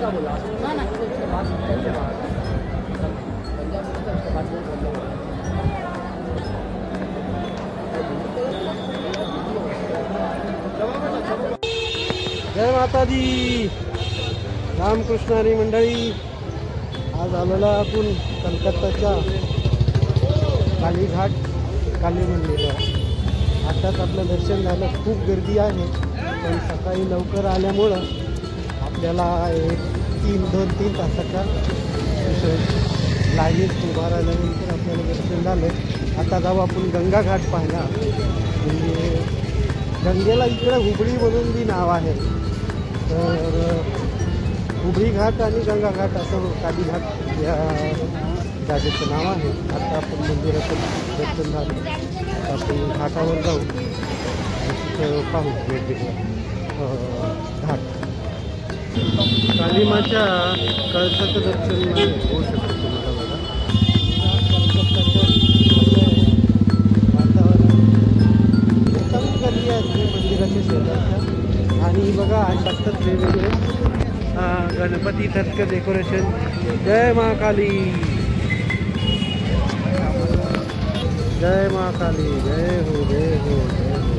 जय माता दी, रामकृष्ण हरी मंडळी. आज आलेला आपण कलकत्ताच्या कालीघाट काली मंदिरात. आताच आपलं दर्शन झालं. खूप गर्दी आहे, पण सकाळी लवकर आल्यामुळं आपल्याला 2-3 तासाच्या लाईनीत उभा राहिल्यानंतर आपल्याला दर्शन झालं. आता जाऊ आपण गंगा घाट पाहायला. म्हणजे गंगेला इकडं हुबळी म्हणून बी नाव आहे. तर हुबळी घाट आणि गंगा घाट असं कालीघाट या जागेचं नाव आहे. आता आपण मंदिराचं दर्शन झालं, आपण घाटावर जाऊ, तिथं पाहू वेगवेगळं घाट. कालीमाच्या कळसाचं दर्शन होऊ शकतं तुम्हाला. बघा वातावरण उत्तम गर्दी आहे मंदिराच्या शेजारच्या. आणि बघा असतात वेगवेगळे गणपती सारखं डेकोरेशन. जय महाकाली, जय महाकाली, जय हो जय हो जय हो.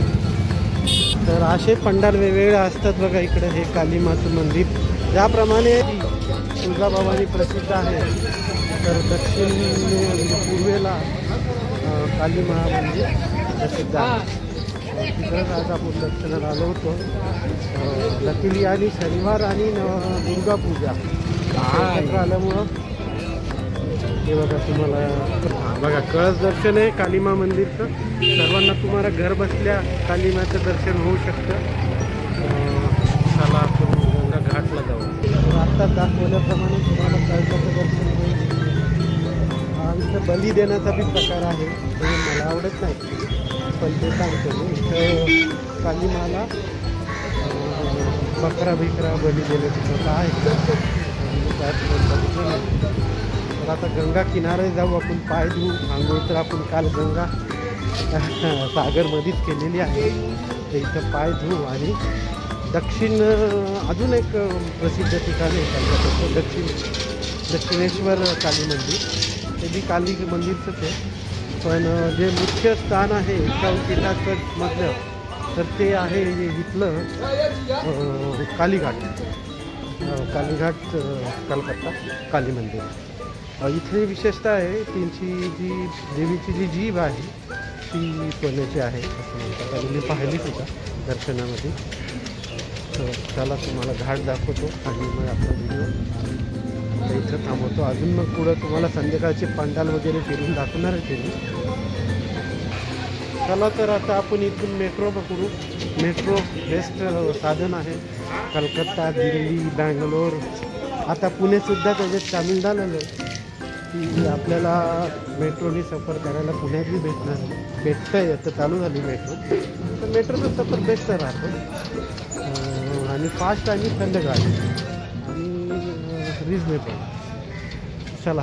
तर असे पंडाल वेगवेगळे असतात बघा. इकडे हे कालीमाचं मंदिर ज्याप्रमाणे तुळजाभवानी प्रसिद्ध आहे, तर दक्षिण पूर्वेला कालीमा मंदिर प्रसिद्ध आहे. तिकडंच आज आपण दर्शनाला आलो होतो. लकीली आणि शनिवार आणि दुर्गा पूजा एकत्र आल्यामुळं हे बघा तुम्हाला बघा कळस दर्शन आहे कालीमा मंदिरचं. सर्वांना तुम्हाला घर बसल्या कालीमाचं दर्शन होऊ शकतं. चला आपण गंगा घाटला जाऊ. आत्ता दाखवल्याप्रमाणे तुम्हाला कळसाचं दर्शन होईल. इथं बली देण्याचा बी प्रकार आहे, ते मला आवडत नाही, पण ते सांगतो मी. इथं कालीमाला बकरा बिकरा बली देण्याची प्रथा आहे. तर आता गंगा किनारे जाऊ आपण, पाय धुवू. आंघोळ तर आपण काल गंगा सागरमध्येच केलेली आहे. तर इथं पाय धुवू आणि दक्षिण अजून एक प्रसिद्ध ठिकाण आहे दक्षिणेश्वर काली मंदिर. ते बी काली मंदिरचंच आहे, पण जे मुख्य स्थान आहे पीठाचं मधलं, तर ते आहे इथलं कालीघाट. कालीघाट कलकत्ता काली मंदिर. इथली विशेषता आहे, त्यांची जी देवीची जी जीभ आहे ती सोन्याची आहे असं म्हणतात. आणि मी पाहिलीच होता दर्शनामध्ये. तर चला तुम्हाला घाट दाखवतो आणि मग आपला व्हिडिओ इथं थांबवतो. अजून मग पुढं तुम्हाला संध्याकाळचे पंडाल वगैरे फिरून दाखवणार आहे ते. चला तर आता आपण इथून मेट्रो पकडू. मेट्रो बेस्ट साधन आहे. कलकत्ता, दिल्ली, बँगलोर, आता पुणेसुद्धा त्याच्यात सामील झालेलं आहे की आपल्याला मेट्रोने सफर करायला पुण्यातही भेटतं आहे. आता चालू झाली मेट्रो. तर मेट्रोचा सफर बेस्ट राहतो आणि फास्ट आणि थंडगार आणि रिजनेबल. चला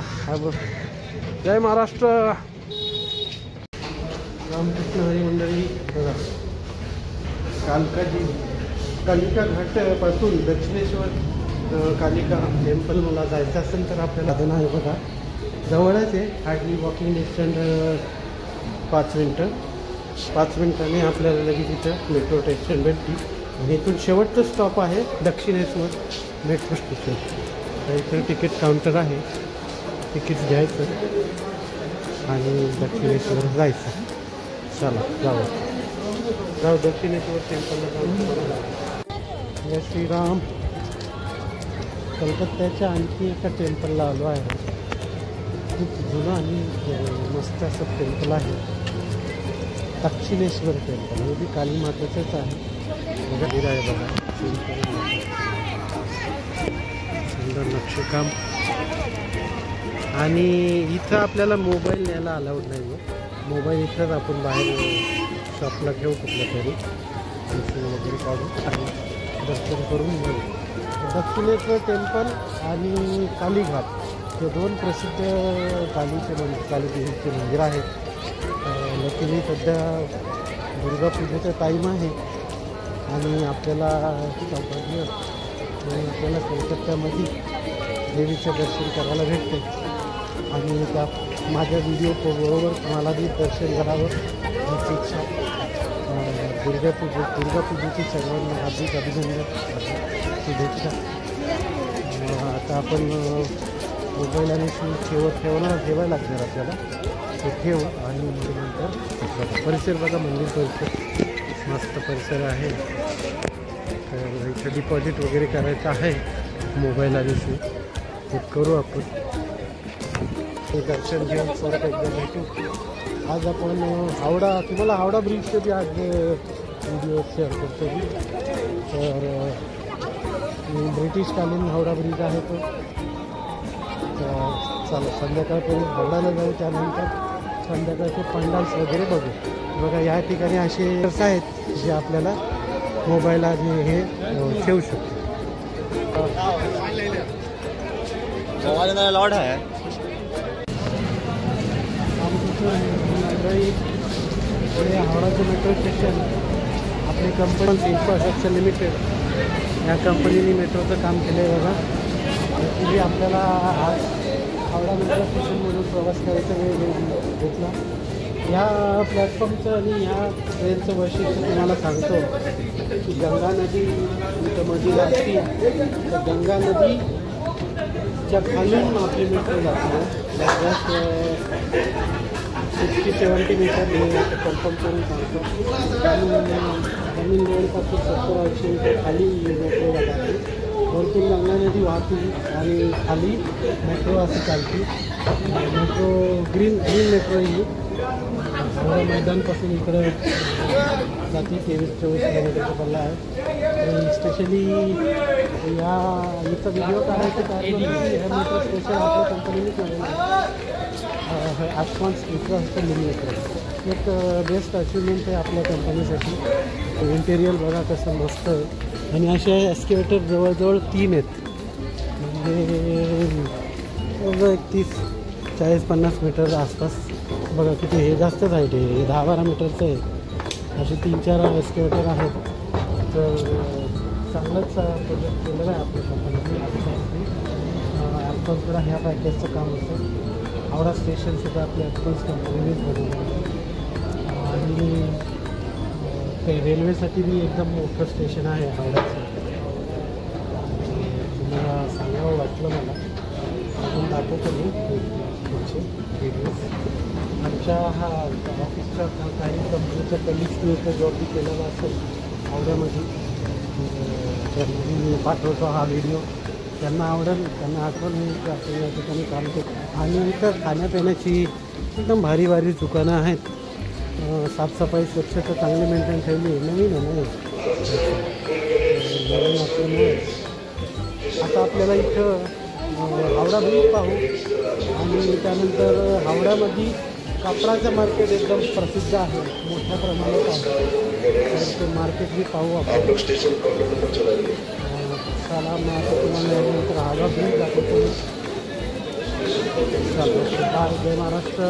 जय महाराष्ट्र, रामकृष्ण हरी मंडळी. बघा कालिका घाटापासून दक्षिणेश्वर कालिका टेम्पल मला जायचं असेल तर आपल्याला साधन आहे बघा. जवळच आहे, हार्डली वॉकिंग डिस्टन्स 5 मिनिटांनी आपल्याला लगेच इथं मेट्रो स्टेशन भेटते. आणि इथून शेवटचं स्टॉप आहे दक्षिणेश्वर मेट्रो स्टेशन. तर इथं तिकीट काउंटर आहे, तिकीट घ्यायचं आणि दक्षिणेश्वर जायचं. चला जाऊ दक्षिणेश्वर टेम्पलला जाऊ. जय श्रीराम. कलकत्त्याच्या आणखी एका टेम्पलला आलो आहे. खूप जुनं आणि मस्त असं टेम्पल आहे, दक्षिणेश्वर टेम्पल. हे बी काली माताचंच आहे. बघा हिरा आहे बघा, सुंदर नक्षीकाम. आणि इथं आपल्याला मोबाईल न्यायला अलाउड नाही आहे. मोबाईल इथंच आपण बाहेर शॉपला घेऊ कुठलं तरी वगैरे काढून आणि दर्शन करून घेऊ. दक्षिणेश्वर टेम्पल आणि कालीघाट हे 2 प्रसिद्ध कालीदेवीचे मंदिर आहेत. लकीली सध्या दुर्गापूजेचा टाईम आहे आणि आपल्याला सौभाग्य आपल्याला कलकत्त्यामध्ये देवीचं दर्शन करायला भेटते आणि त्या माझ्या व्हिडिओ बरोबर तुम्हालाही दर्शन करावं याची इच्छा. दुर्गापूजेची सर्वांना हार्दिक अभिनंदन, शुभेच्छा. आता आपण मोबाईल आणि ठेवायला लागणार आपल्याला, ते ठेव आणि नंतर परिसर बघा, मंदिर परिसर मस्त परिसर आहे. तर इथं डिपॉझिट वगैरे करायचं आहे मोबाईल आणि ते करू आपण. ते दर्शन घेऊन परत एकदा भेटू. आज आपण तुम्हाला हावडा ब्रिजचे बी आज व्हिडिओ शेअर करतो मी. तर ब्रिटिशकालीन हावडा ब्रिज आहे तो. चला संध्याकाळपर्यंत हावडाला जाऊ, त्यानंतर संध्याकाळचे पंडाल्स वगैरे बघू. बघा या ठिकाणी असे व्यवसाय आहेत जे आपल्याला मोबाईल आणि हे ठेवू शकतो. लॉट आहे हावडाचं मेट्रो स्टेशन आपली कंपनी इन्फ्रास्ट्रक्चर लिमिटेड या कंपनीने मेट्रोचं काम केलं आहे बघा. ॲक्च्युली आपल्याला आज हावडा मेट्रो स्टेशनमधून प्रवास करायचा वेळ घेतला. ह्या प्लॅटफॉर्मचं आणि ह्या ट्रेनचं वैशिष्ट्य तुम्हाला सांगतो की गंगा नदी इथं मध्ये लागते. तर गंगा नदीच्या खालून आपली मेट्रो जाते. जस्ट 60-70 मीटर कन्फर्म करून सांगतो. जमीन लेवलपासून 70-80 मीटर खाली मेट्रो जाते. वरतून गंगा नदी वाहते आणि खाली मेट्रो अशी चालते. मेट्रो ग्रीन मेट्रो ही मैदानपासून इकडं जाते. 23-24 किलोमीटरचा पल्ला आहे. स्पेशली इथं व्हिडिओ काढायचं कारण हे मेट्रो स्टेशन आपल्या कंपनीने केलेलं आहे. ॲडव्हान्स इन्फ्रास्ट्रक्चर लिमिटेड एक बेस्ट अचिव्हमेंट आहे आपल्या कंपनीसाठी. इंटेरियर बघा कसं मस्त आहे. आणि असे एस्केलेटर जवळजवळ 3 आहेत. म्हणजे 30-40-50 मीटर आसपास बघा किती. हे जास्तच आहे, ते 10-12 मीटरचं आहे. असे 3-4 एस्केलेटर आहेत. तर चांगलंच प्रोजेक्ट केलेलं आहे आपल्या कंपनीने. ॲडव्हान्सकडं ह्या पॅकेजचं काम होतं. हावडा स्टेशनसुद्धा आपल्या ॲडव्हान्स कंपनीनेच बनवलं. आणि ते रेल्वेसाठी बी एकदम मोठं स्टेशन आहे हावडाचं. तुम्हाला सांगावं वाटलं मला, आपण दाखवतो मी पुढचे व्हिडिओज. आमच्या ऑफिसच्या काही कंपनीच्या कलिग्सनी इथं जॉब बी केलेला असेल हावड्यामध्ये. तर मी पाठवतो हा व्हिडिओ. त्यांना आवडेल, त्यांना आठवण येईल की आपण या ठिकाणी काम करतो. आणि इथं खाण्यापिण्याची एकदम भारी दुकानं आहेत. साफसफाई स्वच्छता चांगली मेंटेन ठेवली. नवीन असल्यामुळे आता आपल्याला इथं हावडा ब्रिज पाहू आणि त्यानंतर हावड्यामध्ये कापडाचं मार्केट एकदम प्रसिद्ध आहे, मोठ्या प्रमाणात आहे. तर ते मार्केट बी पाहू आपण. चला मग आता तुम्हाला यानंतर हावडा ब्रिज दाखवतो. चालू. जय महाराष्ट्र.